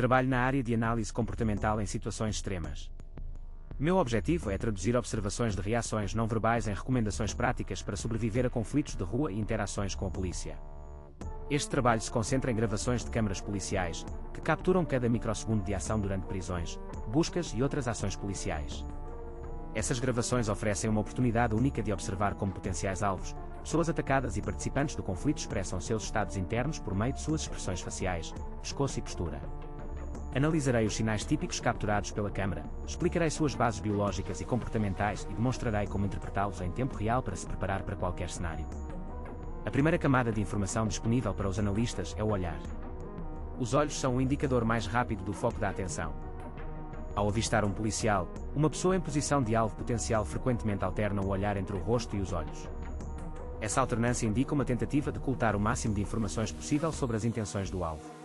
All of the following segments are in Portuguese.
Trabalho na área de análise comportamental em situações extremas. Meu objetivo é traduzir observações de reações não verbais em recomendações práticas para sobreviver a conflitos de rua e interações com a polícia. Este trabalho se concentra em gravações de câmaras policiais, que capturam cada microsegundo de ação durante prisões, buscas e outras ações policiais. Essas gravações oferecem uma oportunidade única de observar como potenciais alvos, pessoas atacadas e participantes do conflito expressam seus estados internos por meio de suas expressões faciais, pescoço e postura. Analisarei os sinais típicos capturados pela câmara, explicarei suas bases biológicas e comportamentais e demonstrarei como interpretá-los em tempo real para se preparar para qualquer cenário. A primeira camada de informação disponível para os analistas é o olhar. Os olhos são o indicador mais rápido do foco da atenção. Ao avistar um policial, uma pessoa em posição de alvo potencial frequentemente alterna o olhar entre o rosto e os olhos. Essa alternância indica uma tentativa de coletar o máximo de informações possível sobre as intenções do alvo.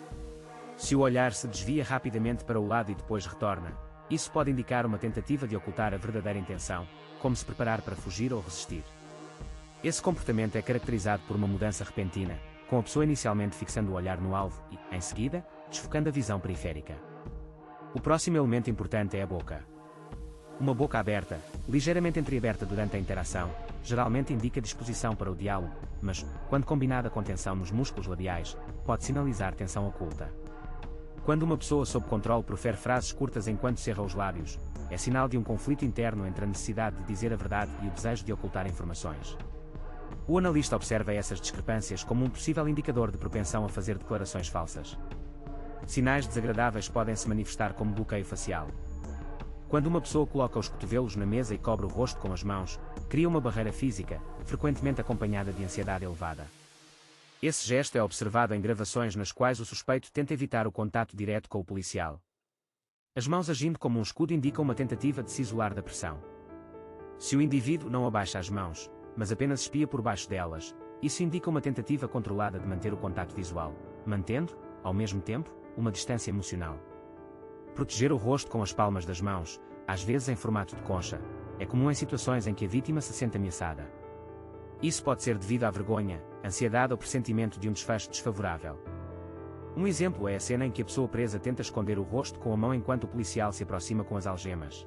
Se o olhar se desvia rapidamente para o lado e depois retorna, isso pode indicar uma tentativa de ocultar a verdadeira intenção, como se preparar para fugir ou resistir. Esse comportamento é caracterizado por uma mudança repentina, com a pessoa inicialmente fixando o olhar no alvo e, em seguida, desfocando a visão periférica. O próximo elemento importante é a boca. Uma boca aberta, ligeiramente entreaberta durante a interação, geralmente indica disposição para o diálogo, mas, quando combinada com tensão nos músculos labiais, pode sinalizar tensão oculta. Quando uma pessoa sob controle profere frases curtas enquanto cerra os lábios, é sinal de um conflito interno entre a necessidade de dizer a verdade e o desejo de ocultar informações. O analista observa essas discrepâncias como um possível indicador de propensão a fazer declarações falsas. Sinais desagradáveis podem se manifestar como bloqueio facial. Quando uma pessoa coloca os cotovelos na mesa e cobre o rosto com as mãos, cria uma barreira física, frequentemente acompanhada de ansiedade elevada. Esse gesto é observado em gravações nas quais o suspeito tenta evitar o contato direto com o policial. As mãos agindo como um escudo indicam uma tentativa de se isolar da pressão. Se o indivíduo não abaixa as mãos, mas apenas espia por baixo delas, isso indica uma tentativa controlada de manter o contato visual, mantendo, ao mesmo tempo, uma distância emocional. Proteger o rosto com as palmas das mãos, às vezes em formato de concha, é comum em situações em que a vítima se sente ameaçada. Isso pode ser devido à vergonha, ansiedade ou pressentimento de um desfecho desfavorável. Um exemplo é a cena em que a pessoa presa tenta esconder o rosto com a mão enquanto o policial se aproxima com as algemas.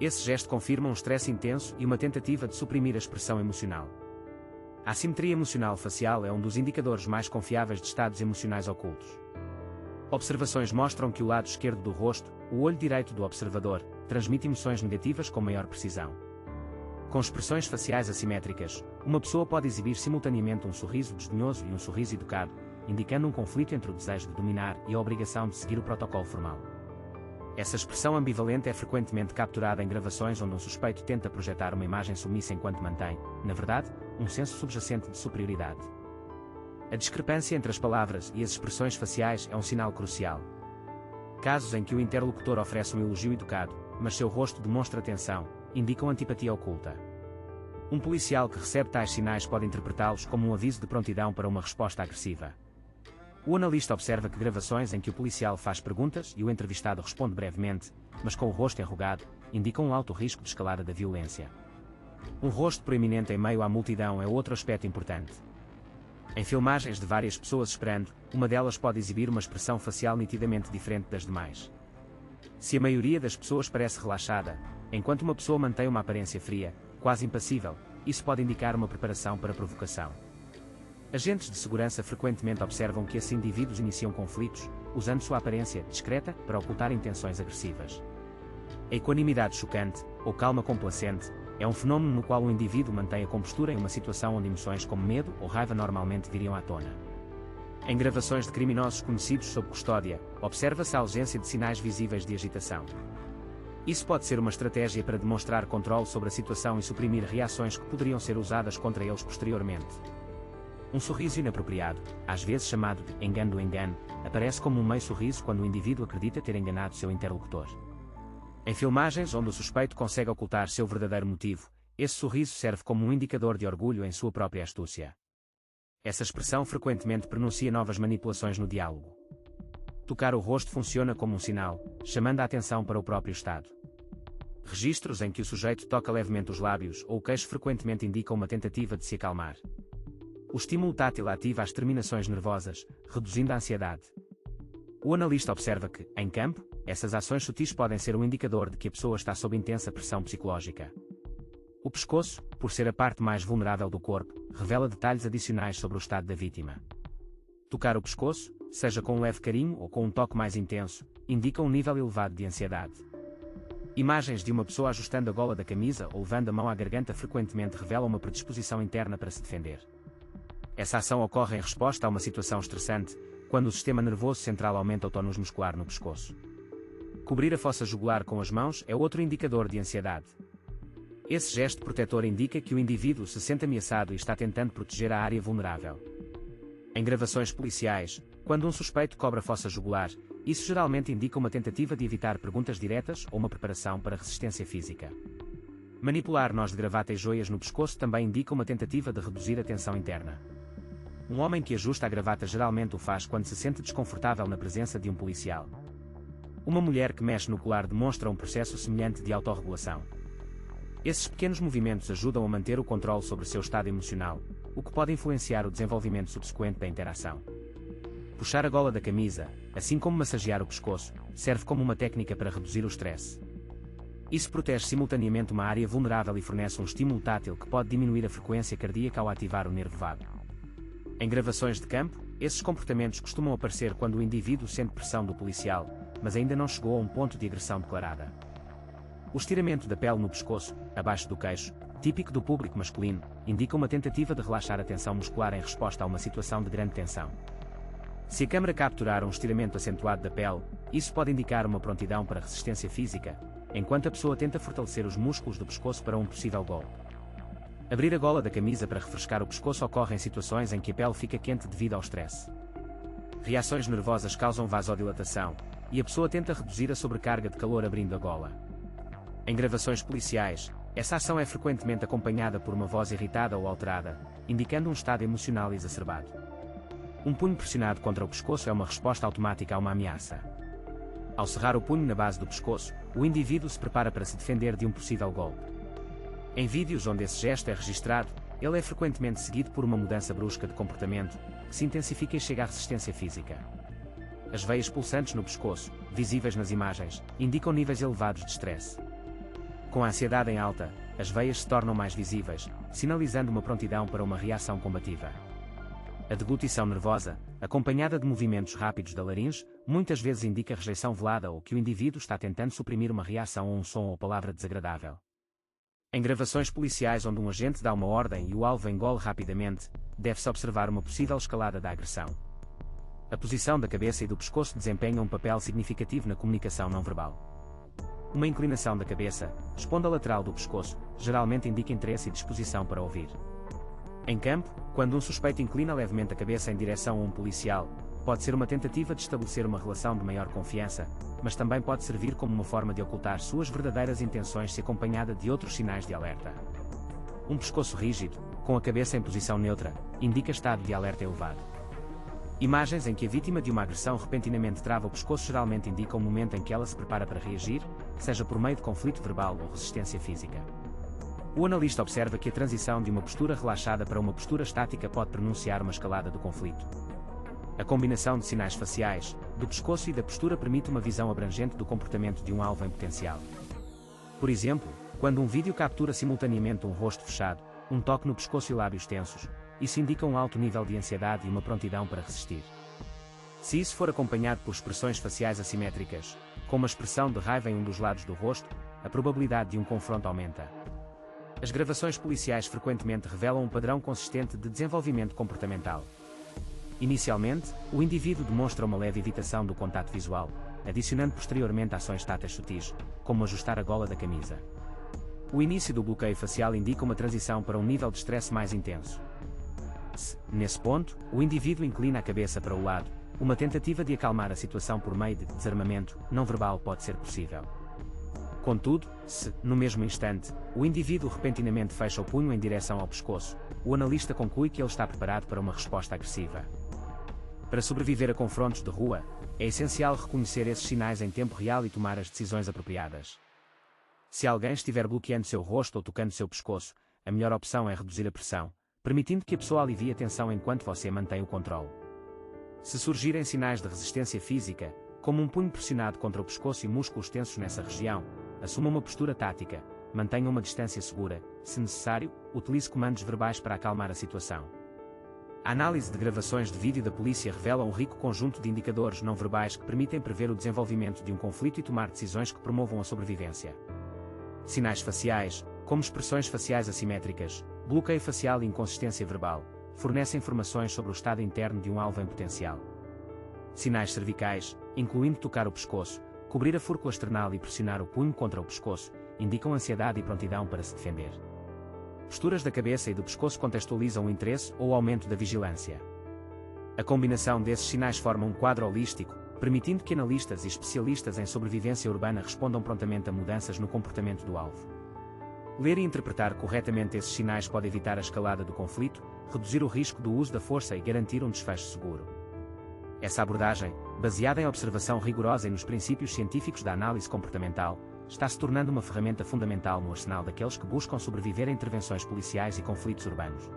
Esse gesto confirma um estresse intenso e uma tentativa de suprimir a expressão emocional. A assimetria emocional facial é um dos indicadores mais confiáveis de estados emocionais ocultos. Observações mostram que o lado esquerdo do rosto, o olho direito do observador, transmite emoções negativas com maior precisão. Com expressões faciais assimétricas, uma pessoa pode exibir simultaneamente um sorriso desdenhoso e um sorriso educado, indicando um conflito entre o desejo de dominar e a obrigação de seguir o protocolo formal. Essa expressão ambivalente é frequentemente capturada em gravações onde um suspeito tenta projetar uma imagem submissa enquanto mantém, na verdade, um senso subjacente de superioridade. A discrepância entre as palavras e as expressões faciais é um sinal crucial. Casos em que o interlocutor oferece um elogio educado, mas seu rosto demonstra tensão, indicam antipatia oculta. Um policial que recebe tais sinais pode interpretá-los como um aviso de prontidão para uma resposta agressiva. O analista observa que gravações em que o policial faz perguntas e o entrevistado responde brevemente, mas com o rosto enrugado, indicam um alto risco de escalada da violência. Um rosto proeminente em meio à multidão é outro aspecto importante. Em filmagens de várias pessoas esperando, uma delas pode exibir uma expressão facial nitidamente diferente das demais. Se a maioria das pessoas parece relaxada, enquanto uma pessoa mantém uma aparência fria, quase impassível, isso pode indicar uma preparação para provocação. Agentes de segurança frequentemente observam que esses indivíduos iniciam conflitos, usando sua aparência discreta para ocultar intenções agressivas. A equanimidade chocante, ou calma complacente, é um fenómeno no qual o indivíduo mantém a compostura em uma situação onde emoções como medo ou raiva normalmente viriam à tona. Em gravações de criminosos conhecidos sob custódia, observa-se a ausência de sinais visíveis de agitação. Isso pode ser uma estratégia para demonstrar controle sobre a situação e suprimir reações que poderiam ser usadas contra eles posteriormente. Um sorriso inapropriado, às vezes chamado de engano do engano, aparece como um meio sorriso quando o indivíduo acredita ter enganado seu interlocutor. Em filmagens onde o suspeito consegue ocultar seu verdadeiro motivo, esse sorriso serve como um indicador de orgulho em sua própria astúcia. Essa expressão frequentemente pronuncia novas manipulações no diálogo. Tocar o rosto funciona como um sinal, chamando a atenção para o próprio estado. Registros em que o sujeito toca levemente os lábios ou o queixo frequentemente indicam uma tentativa de se acalmar. O estímulo tátil ativa as terminações nervosas, reduzindo a ansiedade. O analista observa que, em campo, essas ações sutis podem ser um indicador de que a pessoa está sob intensa pressão psicológica. O pescoço, por ser a parte mais vulnerável do corpo, revela detalhes adicionais sobre o estado da vítima. Tocar o pescoço, seja com um leve carinho ou com um toque mais intenso, indica um nível elevado de ansiedade. Imagens de uma pessoa ajustando a gola da camisa ou levando a mão à garganta frequentemente revelam uma predisposição interna para se defender. Essa ação ocorre em resposta a uma situação estressante, quando o sistema nervoso central aumenta o tónus muscular no pescoço. Cobrir a fossa jugular com as mãos é outro indicador de ansiedade. Esse gesto protetor indica que o indivíduo se sente ameaçado e está tentando proteger a área vulnerável. Em gravações policiais, quando um suspeito cobre a fossa jugular, isso geralmente indica uma tentativa de evitar perguntas diretas ou uma preparação para resistência física. Manipular nós de gravata e joias no pescoço também indica uma tentativa de reduzir a tensão interna. Um homem que ajusta a gravata geralmente o faz quando se sente desconfortável na presença de um policial. Uma mulher que mexe no colar demonstra um processo semelhante de autorregulação. Esses pequenos movimentos ajudam a manter o controle sobre seu estado emocional, o que pode influenciar o desenvolvimento subsequente da interação. Puxar a gola da camisa, assim como massagear o pescoço, serve como uma técnica para reduzir o stress. Isso protege simultaneamente uma área vulnerável e fornece um estímulo tátil que pode diminuir a frequência cardíaca ao ativar o nervo vago. Em gravações de campo, esses comportamentos costumam aparecer quando o indivíduo sente pressão do policial, mas ainda não chegou a um ponto de agressão declarada. O estiramento da pele no pescoço, abaixo do queixo, típico do público masculino, indica uma tentativa de relaxar a tensão muscular em resposta a uma situação de grande tensão. Se a câmara capturar um estiramento acentuado da pele, isso pode indicar uma prontidão para resistência física, enquanto a pessoa tenta fortalecer os músculos do pescoço para um possível golpe. Abrir a gola da camisa para refrescar o pescoço ocorre em situações em que a pele fica quente devido ao stress. Reações nervosas causam vasodilatação, e a pessoa tenta reduzir a sobrecarga de calor abrindo a gola. Em gravações policiais, essa ação é frequentemente acompanhada por uma voz irritada ou alterada, indicando um estado emocional exacerbado. Um punho pressionado contra o pescoço é uma resposta automática a uma ameaça. Ao cerrar o punho na base do pescoço, o indivíduo se prepara para se defender de um possível golpe. Em vídeos onde esse gesto é registrado, ele é frequentemente seguido por uma mudança brusca de comportamento, que se intensifica e chega à resistência física. As veias pulsantes no pescoço, visíveis nas imagens, indicam níveis elevados de stress. Com a ansiedade em alta, as veias se tornam mais visíveis, sinalizando uma prontidão para uma reação combativa. A deglutição nervosa, acompanhada de movimentos rápidos da laringe, muitas vezes indica rejeição velada ou que o indivíduo está tentando suprimir uma reação a um som ou palavra desagradável. Em gravações policiais onde um agente dá uma ordem e o alvo engole rapidamente, deve-se observar uma possível escalada da agressão. A posição da cabeça e do pescoço desempenha um papel significativo na comunicação não verbal. Uma inclinação da cabeça, expondo a lateral do pescoço, geralmente indica interesse e disposição para ouvir. Em campo, quando um suspeito inclina levemente a cabeça em direção a um policial, pode ser uma tentativa de estabelecer uma relação de maior confiança, mas também pode servir como uma forma de ocultar suas verdadeiras intenções se acompanhada de outros sinais de alerta. Um pescoço rígido, com a cabeça em posição neutra, indica estado de alerta elevado. Imagens em que a vítima de uma agressão repentinamente trava o pescoço geralmente indicam o momento em que ela se prepara para reagir, seja por meio de conflito verbal ou resistência física. O analista observa que a transição de uma postura relaxada para uma postura estática pode pronunciar uma escalada do conflito. A combinação de sinais faciais, do pescoço e da postura permite uma visão abrangente do comportamento de um alvo em potencial. Por exemplo, quando um vídeo captura simultaneamente um rosto fechado, um toque no pescoço e lábios tensos, isso indica um alto nível de ansiedade e uma prontidão para resistir. Se isso for acompanhado por expressões faciais assimétricas, com uma expressão de raiva em um dos lados do rosto, a probabilidade de um confronto aumenta. As gravações policiais frequentemente revelam um padrão consistente de desenvolvimento comportamental. Inicialmente, o indivíduo demonstra uma leve evitação do contato visual, adicionando posteriormente ações táteis sutis, como ajustar a gola da camisa. O início do bloqueio facial indica uma transição para um nível de estresse mais intenso. Nesse ponto, o indivíduo inclina a cabeça para o lado, uma tentativa de acalmar a situação por meio de desarmamento não verbal pode ser possível. Contudo, se, no mesmo instante, o indivíduo repentinamente fecha o punho em direção ao pescoço, o analista conclui que ele está preparado para uma resposta agressiva. Para sobreviver a confrontos de rua, é essencial reconhecer esses sinais em tempo real e tomar as decisões apropriadas. Se alguém estiver bloqueando seu rosto ou tocando seu pescoço, a melhor opção é reduzir a pressão, permitindo que a pessoa alivie a tensão enquanto você mantém o controle. Se surgirem sinais de resistência física, como um punho pressionado contra o pescoço e músculos tensos nessa região, assuma uma postura tática, mantenha uma distância segura, se necessário, utilize comandos verbais para acalmar a situação. A análise de gravações de vídeo da polícia revela um rico conjunto de indicadores não verbais que permitem prever o desenvolvimento de um conflito e tomar decisões que promovam a sobrevivência. Sinais faciais, como expressões faciais assimétricas, bloqueio facial e inconsistência verbal, fornecem informações sobre o estado interno de um alvo em potencial. Sinais cervicais, incluindo tocar o pescoço, cobrir a fúrcula esternal e pressionar o punho contra o pescoço, indicam ansiedade e prontidão para se defender. Posturas da cabeça e do pescoço contextualizam o interesse ou o aumento da vigilância. A combinação desses sinais forma um quadro holístico, permitindo que analistas e especialistas em sobrevivência urbana respondam prontamente a mudanças no comportamento do alvo. Ler e interpretar corretamente esses sinais pode evitar a escalada do conflito, reduzir o risco do uso da força e garantir um desfecho seguro. Essa abordagem, baseada em observação rigorosa e nos princípios científicos da análise comportamental, está se tornando uma ferramenta fundamental no arsenal daqueles que buscam sobreviver a intervenções policiais e conflitos urbanos.